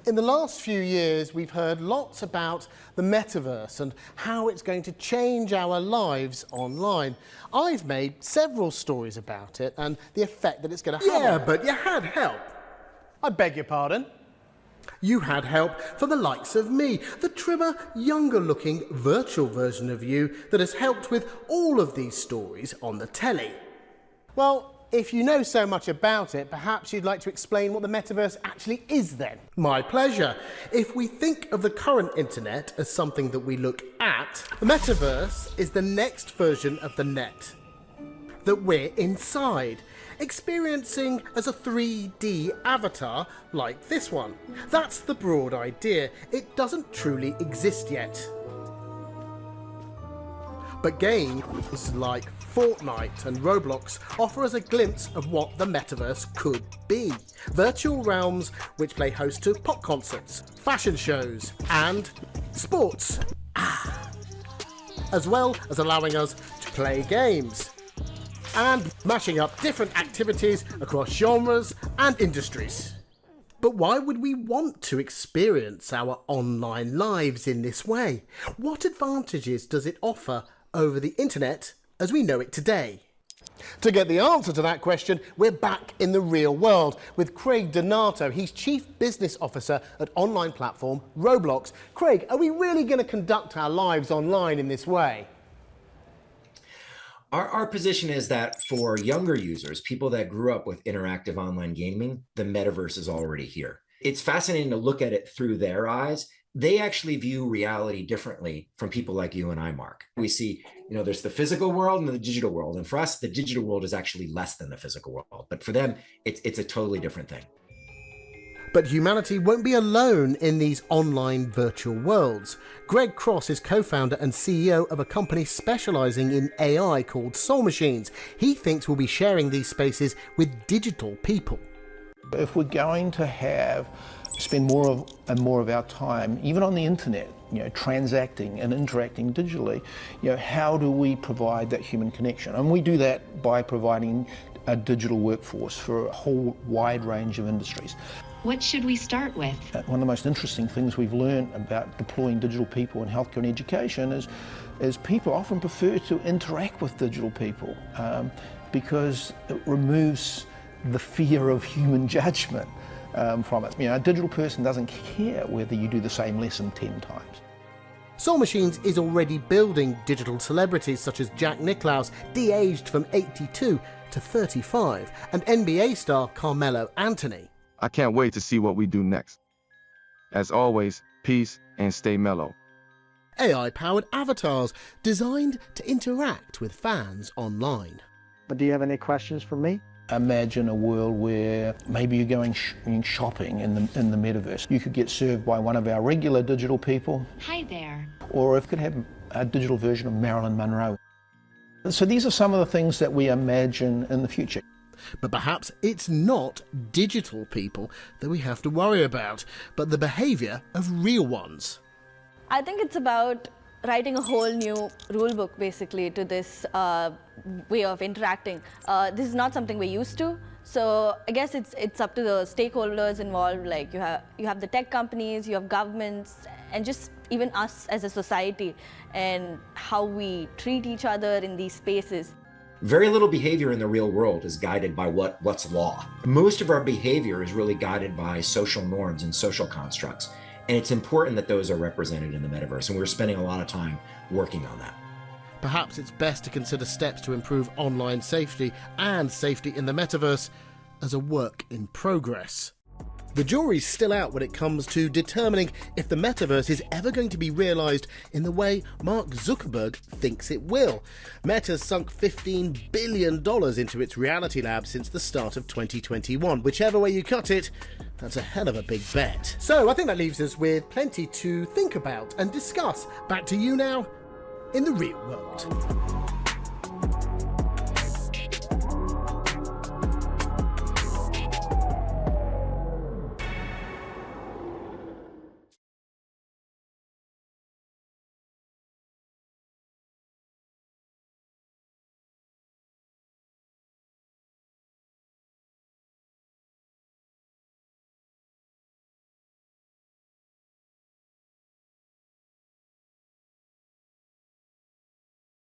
In the last few years, we've heard lots about the Metaverse and how it's going to change our lives online. I've made several stories about it and the effect that it's going to have. Yeah, but you had help. I beg your pardon? You had help from the likes of me, the trimmer, younger-looking virtual version of you that has helped with all of these stories on the telly. Well, if you know so much about it, perhaps you'd like to explain what the Metaverse actually is then. My pleasure. If we think of the current internet as something that we look at, the Metaverse is the next version of the net that we're inside, experiencing as a 3D avatar like this one. That's the broad idea. It doesn't truly exist yet. But games like Fortnite and Roblox offer us a glimpse of what the Metaverse could be. Virtual realms which play host to pop concerts, fashion shows and sports. As well as allowing us to play games and mashing up different activities across genres and industries. But why would we want to experience our online lives in this way? What advantages does it offer over the internet as we know it today? To get the answer to that question, we're back in the real world with Craig Donato. He's Chief Business Officer at online platform Roblox. Craig, are we really going to conduct our lives online in this way? Our position is that for younger users, people that grew up with interactive online gaming, the metaverse is already here. It's fascinating to look at it through their eyes. They actually view reality differently from people like you and I, Mark. We see, there's the physical world and the digital world. And for us, the digital world is actually less than the physical world. But for them, it's a totally different thing. But humanity won't be alone in these online virtual worlds. Greg Cross is co-founder and CEO of a company specialising in AI called Soul Machines. He thinks we'll be sharing these spaces with digital people. If we're going to spend more of our time, even on the internet, transacting and interacting digitally, how do we provide that human connection? And we do that by providing a digital workforce for a whole wide range of industries. What should we start with? One of the most interesting things we've learned about deploying digital people in healthcare and education is people often prefer to interact with digital people because it removes the fear of human judgment from it. A digital person doesn't care whether you do the same lesson 10 times. Soul Machines is already building digital celebrities such as Jack Nicklaus, de-aged from 82 to 35, and NBA star Carmelo Anthony. I can't wait to see what we do next. As always, peace and stay mellow. AI-powered avatars designed to interact with fans online. But do you have any questions for me? Imagine a world where maybe you're going shopping in the metaverse. You could get served by one of our regular digital people. Hi there. Or it could have a digital version of Marilyn Monroe. So these are some of the things that we imagine in the future. But perhaps it's not digital people that we have to worry about, but the behaviour of real ones. I think it's about writing a whole new rule book basically to this way of interacting. This is not something we're used to, so I guess it's up to the stakeholders involved. Like you have the tech companies, you have governments, and just even us as a society and how we treat each other in these spaces. Very little behavior in the real world is guided by what's law. Most of our behavior is really guided by social norms and social constructs. And it's important that those are represented in the metaverse. And we're spending a lot of time working on that. Perhaps it's best to consider steps to improve online safety and safety in the metaverse as a work in progress. The jury's still out when it comes to determining if the metaverse is ever going to be realised in the way Mark Zuckerberg thinks it will. Meta's sunk $15 billion into its reality lab since the start of 2021. Whichever way you cut it, that's a hell of a big bet. So I think that leaves us with plenty to think about and discuss. Back to you now in the real world.